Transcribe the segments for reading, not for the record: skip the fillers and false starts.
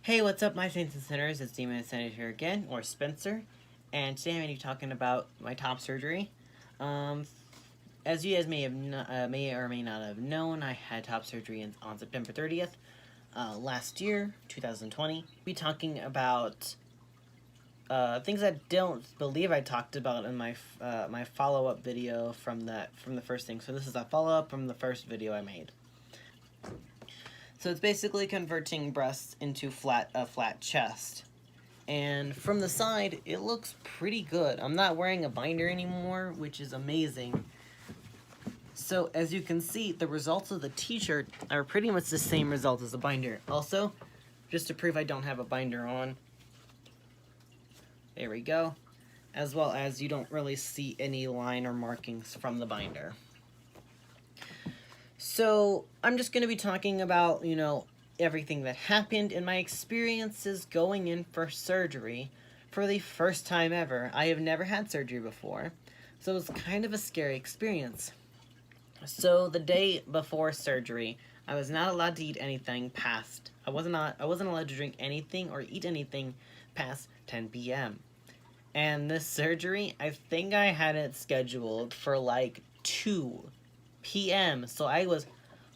Hey, what's up, my saints and sinners? It's Demon Ascended here again, or Spencer, and today I'm going to be talking about my top surgery. Um, as you guys may or may not have known, I had top surgery on September 30th, last year, 2020. I'll be talking about things I don't believe I talked about in my my follow-up video from the first thing. So this is a follow-up from the first video I made. So it's basically converting breasts into a flat chest. And from the side, it looks pretty good. I'm not wearing a binder anymore, which is amazing. So as you can see, the results of the t-shirt are pretty much the same result as the binder. Also, just to prove I don't have a binder on, there we go. As well as you don't really see any line or markings from the binder. So I'm just going to be talking about, everything that happened and my experiences going in for surgery for the first time ever. I have never had surgery before, so it was kind of a scary experience. So the day before surgery, I was not allowed to eat anything past, I wasn't allowed to drink anything or eat anything past 10 p.m. And this surgery, I think I had it scheduled for like 2 p.m. So I was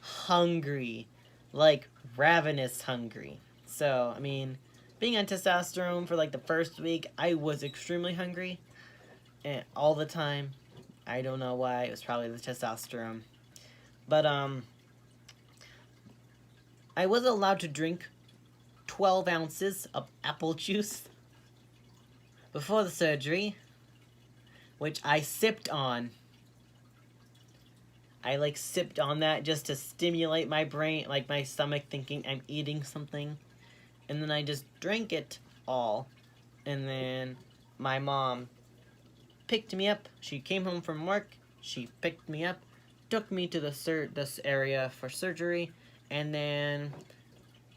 hungry, like ravenous hungry. So, I mean, being on testosterone for like the first week, I was extremely hungry and all the time. I don't know why, it was probably the testosterone. But, I was allowed to drink 12 ounces of apple juice before the surgery, which I sipped on. I sipped on that just to stimulate my brain, like my stomach thinking I'm eating something. And then I just drank it all. And then my mom picked me up. She came home from work. She picked me up, took me to this area for surgery, and then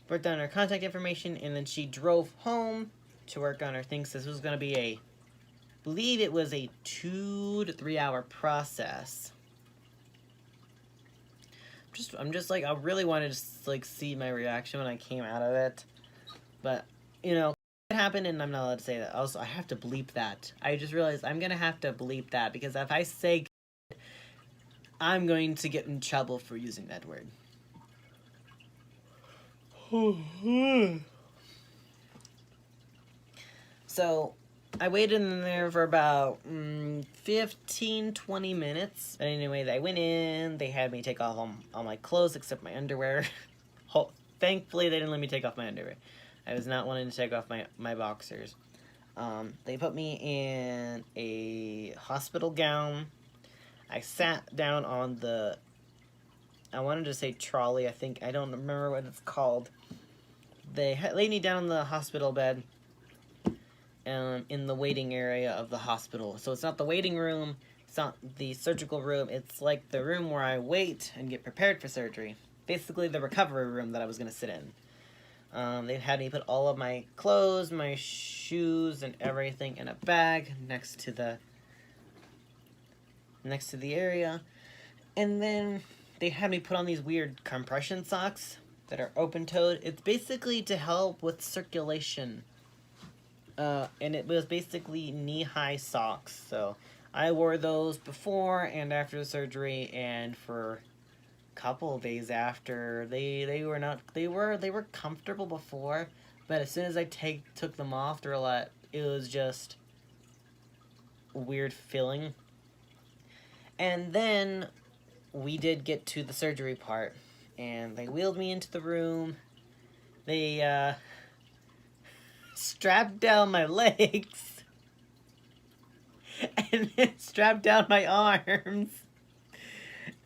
wrote down her contact information. And then she drove home to work on her things. This was going to be I believe it was a 2 to 3 hour process. I'm just I really wanted to see my reaction when I came out of it, but it happened and I'm not allowed to say that. Also, I have to bleep that. I just realized I'm gonna have to bleep that because if I say I'm going to get in trouble for using that word. So I waited in there for about 15-20 minutes. But anyway, I went in, they had me take off all my clothes except my underwear. Thankfully, they didn't let me take off my underwear. I was not wanting to take off my boxers. They put me in a hospital gown. I sat down on the, I wanted to say trolley, I don't remember what it's called. They laid me down on the hospital bed. In the waiting area of the hospital. So it's not the waiting room, it's not the surgical room, it's like the room where I wait and get prepared for surgery. Basically the recovery room that I was going to sit in. They had me put all of my clothes, my shoes, and everything in a bag next to the area. And then they had me put on these weird compression socks that are open-toed. It's basically to help with circulation. And it was basically knee-high socks, so I wore those before and after the surgery, and for a couple of days after. They were comfortable before, but as soon as I took them off, it was just a weird feeling. And then we did get to the surgery part, and they wheeled me into the room. They strapped down my legs and then strapped down my arms,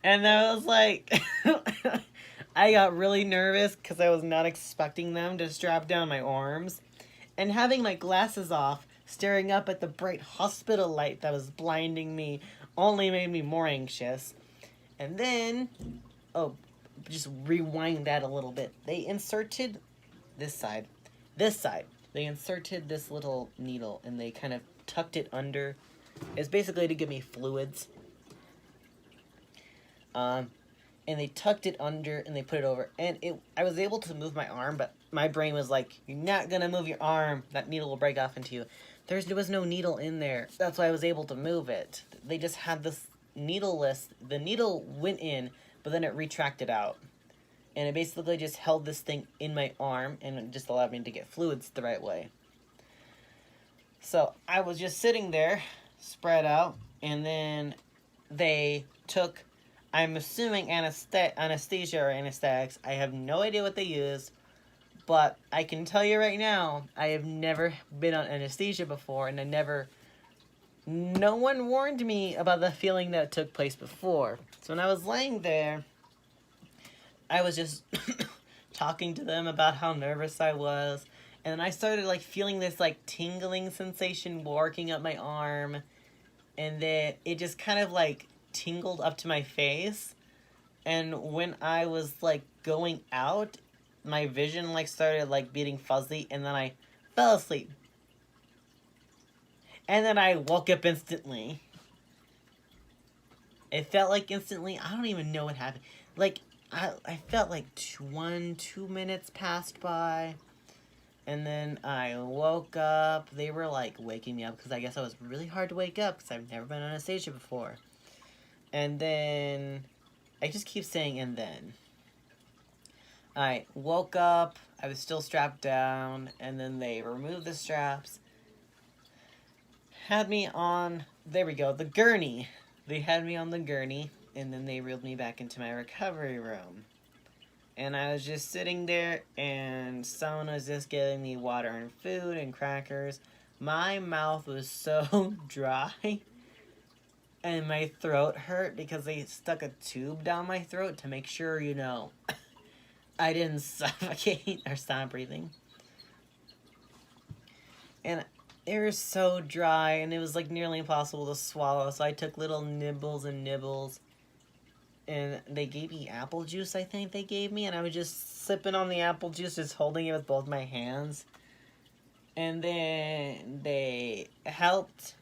and I was like I got really nervous because I was not expecting them to strap down my arms, and having my glasses off staring up at the bright hospital light that was blinding me only made me more anxious. And then just rewind that a little bit, they inserted this side. They inserted this little needle, and they kind of tucked it under. It's basically to give me fluids. And they tucked it under, and they put it over. And I was able to move my arm, but my brain was like, you're not gonna move your arm. That needle will break off into you. There was no needle in there. That's why I was able to move it. They just had this needleless. The needle went in, but then it retracted out. And it basically just held this thing in my arm and it just allowed me to get fluids the right way. So I was just sitting there, spread out, and then they took, I'm assuming anesthesia or anesthetics. I have no idea what they used, but I can tell you right now, I have never been on anesthesia before, and no one warned me about the feeling that took place before. So when I was laying there, I was just talking to them about how nervous I was. And I started like feeling this like tingling sensation working up my arm. And then it just kind of like tingled up to my face. And when I was like going out, my vision like started like getting fuzzy. And then I fell asleep. And then I woke up instantly. It felt like instantly. I don't even know what happened. Like, I felt like 2 minutes passed by. And then I woke up. They were like waking me up because I guess I was really hard to wake up because I've never been on anesthesia before. And then I just keep saying and then. I woke up. I was still strapped down. And then they removed the straps. Had me on, there we go, the gurney. They had me on the gurney. And then they reeled me back into my recovery room. And I was just sitting there, and someone was just giving me water and food and crackers. My mouth was so dry, and my throat hurt because they stuck a tube down my throat to make sure, you know, I didn't suffocate or stop breathing. And they were so dry, and it was like nearly impossible to swallow, so I took little nibbles and nibbles. And they gave me apple juice, I think they gave me. And I was just sipping on the apple juice, just holding it with both my hands. And then they helped.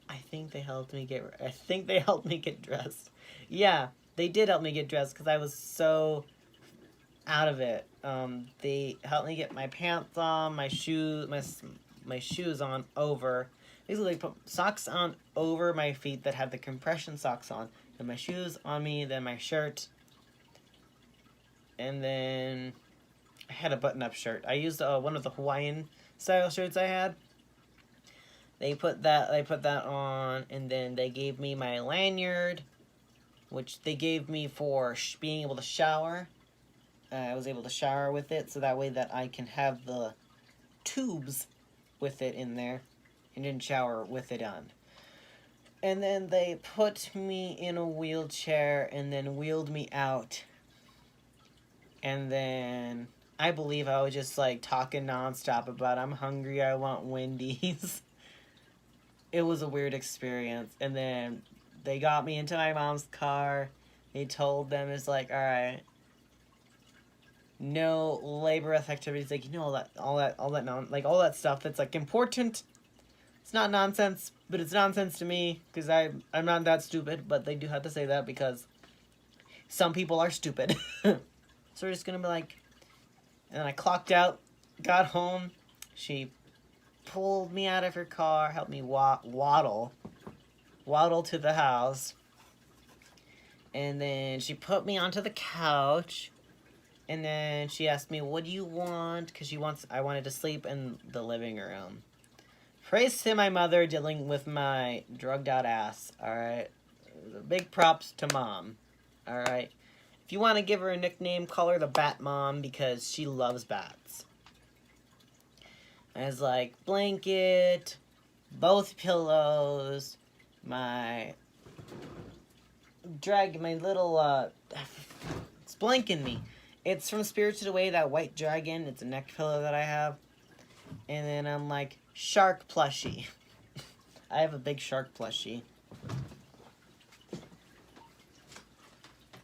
I think they helped me get dressed. Yeah, they did help me get dressed because I was so out of it. They helped me get my pants on, my shoes on over. Basically, put socks on over my feet that had the compression socks on. Then my shoes on me, then my shirt. And then I had a button-up shirt. I used one of the Hawaiian style shirts I had. They put that on, and then they gave me my lanyard, which they gave me for being able to shower. I was able to shower with it, so that way that I can have the tubes with it in there, and didn't shower with it on. And then they put me in a wheelchair and then wheeled me out. And then I believe I was just like talking nonstop about I'm hungry, I want Wendy's. It was a weird experience. And then they got me into my mom's car. They told them, it's like, all right, no labor activities, like, you know, all that stuff that's like important. It's not nonsense, but it's nonsense to me because I'm not that stupid, but they do have to say that because some people are stupid. So we're just going to be like, and then I clocked out, got home, she pulled me out of her car, helped me waddle to the house, and then she put me onto the couch, and then she asked me, what do you want? Because I wanted to sleep in the living room. Praise to my mother dealing with my drugged out ass, alright? Big props to Mom, alright? If you want to give her a nickname, call her the Bat Mom because she loves bats. It's like blanket, both pillows, my little, it's blanking me. It's from Spirited Away, that white dragon. It's a neck pillow that I have. And then I'm like, shark plushie. I have a big shark plushie.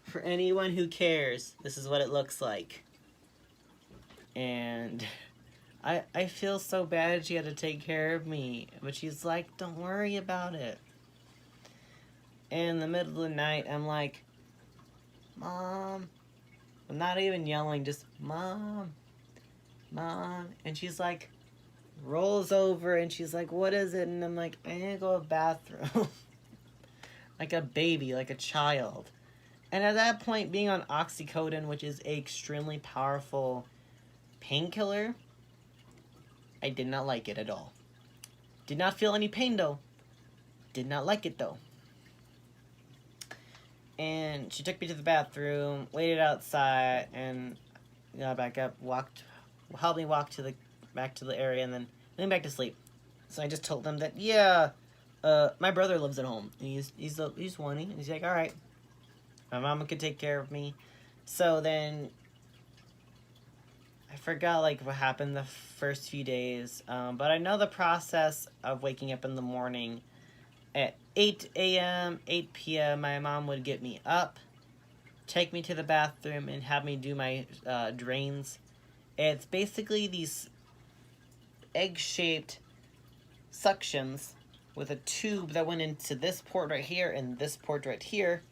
For anyone who cares, this is what it looks like. And I feel so bad she had to take care of me. But she's like, don't worry about it. And in the middle of the night, I'm like, Mom. I'm not even yelling, just, Mom. Mom, and she's like, rolls over, and she's like, what is it? And I'm like, I need to go to the bathroom. Like a baby, like a child. And at that point, being on oxycodone, which is a extremely powerful painkiller, I did not like it at all. Did not feel any pain though. Did not like it though. And she took me to the bathroom, waited outside, and got back up, helped me walk back to the area, and then went back to sleep. So I just told them that, yeah, my brother lives at home. And he's 20, and he's like, all right, my mama could take care of me. So then I forgot like what happened the first few days, but I know the process of waking up in the morning at 8 a.m., 8 p.m. My mom would get me up, take me to the bathroom, and have me do my drains. It's basically these egg-shaped suctions with a tube that went into this port right here and this port right here.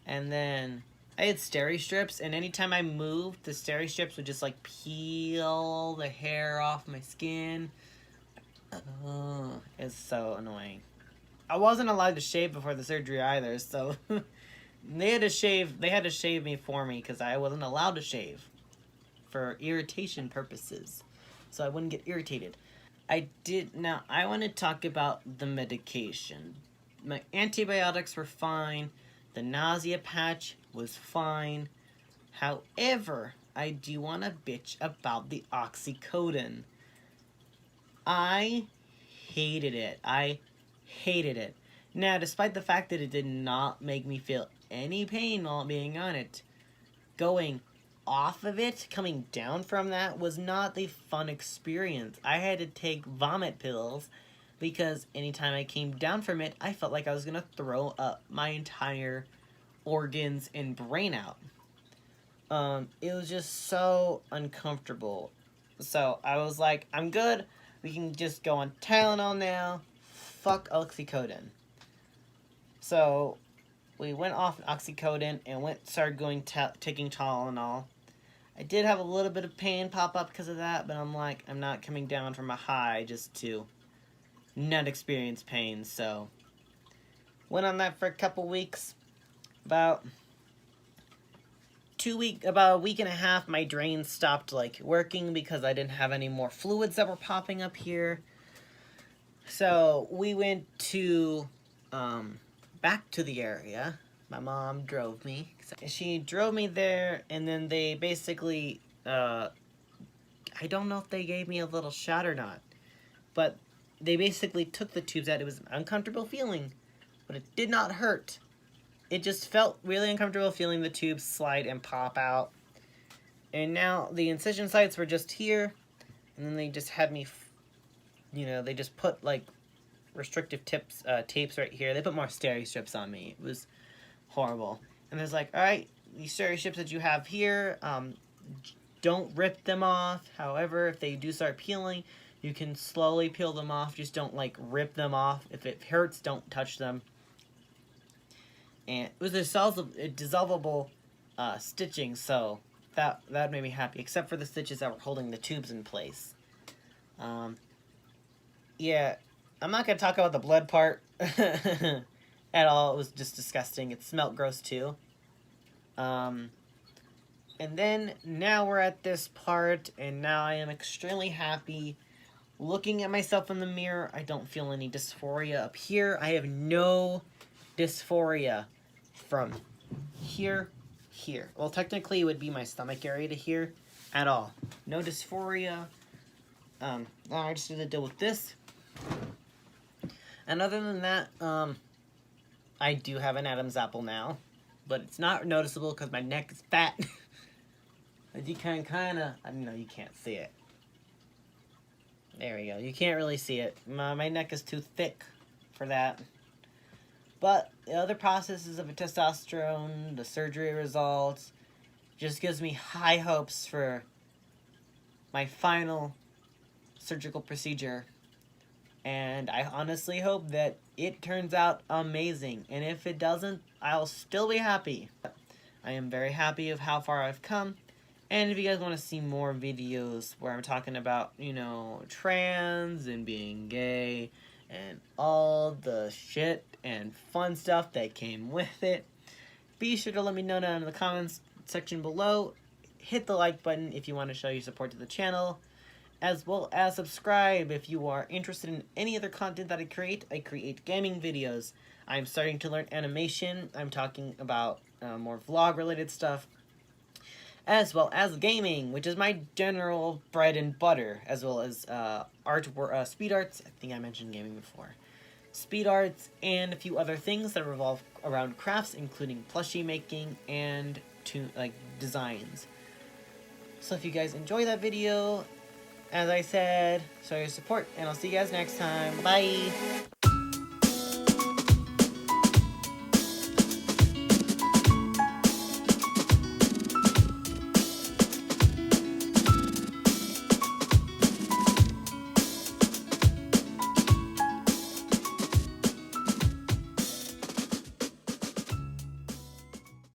And then I had steri strips, and anytime I moved, the steri strips would just like peel the hair off my skin. Oh, it's so annoying. I wasn't allowed to shave before the surgery either, so they had to shave me for me because I wasn't allowed to shave for irritation purposes, so I wouldn't get irritated. Now I want to talk about the medication. My antibiotics were fine. The nausea patch was fine. However, I do want to bitch about the oxycodone. I hated it. I hated it. Now, despite the fact that it did not make me feel any pain while being on it, going off of it, coming down from that, was not a fun experience. I had to take vomit pills because anytime I came down from it, I felt like I was going to throw up my entire organs and brain out. It was just so uncomfortable. So I was like, I'm good. We can just go on Tylenol now. Fuck oxycodone. So we went off oxycodone and started taking Tylenol. I did have a little bit of pain pop up because of that, but I'm like, I'm not coming down from a high just to not experience pain. So went on that for a couple weeks. About a week and a half, my drains stopped like working because I didn't have any more fluids that were popping up here. So we went to back to the area. My mom drove me. She drove me there, and then they basically I don't know if they gave me a little shot or not, but they basically took the tubes out. It was an uncomfortable feeling, but it did not hurt. It just felt really uncomfortable feeling the tubes slide and pop out. And now the incision sites were just here. And then they just had me, they just put like restrictive tapes right here. They put more steri strips on me. It was horrible. And there's like, all right, these steri strips that you have here, don't rip them off. However, if they do start peeling, you can slowly peel them off. Just don't like rip them off. If it hurts, don't touch them. And it was a dissolvable stitching, so that made me happy, except for the stitches that were holding the tubes in place. Yeah, I'm not going to talk about the blood part at all. It was just disgusting. It smelled gross, too. And then, now we're at this part, and now I am extremely happy. Looking at myself in the mirror, I don't feel any dysphoria up here. I have no dysphoria from here. Well, technically it would be my stomach area to here at all. No dysphoria. Now I just need to deal with this. And other than that, I do have an Adam's apple now, but it's not noticeable because my neck is fat. As you can I know you can't see it. There we go. You can't really see it. My neck is too thick for that. But the other processes of a testosterone, the surgery results, just gives me high hopes for my final surgical procedure. And I honestly hope that it turns out amazing. And if it doesn't, I'll still be happy. I am very happy of how far I've come. And if you guys want to see more videos where I'm talking about, you know, trans and being gay and all the shit and fun stuff that came with it, be sure to let me know down in the comments section below. Hit the like button if you want to show your support to the channel, as well as subscribe if you are interested in any other content that I create. I create gaming videos. I'm starting to learn animation. I'm talking about more vlog related stuff, as well as gaming, which is my general bread and butter, as well as speed arts. I think I mentioned gaming before. Speed arts and a few other things that revolve around crafts, including plushie making and designs. So if you guys enjoy that video, as I said, show your support, and I'll see you guys next time. Bye!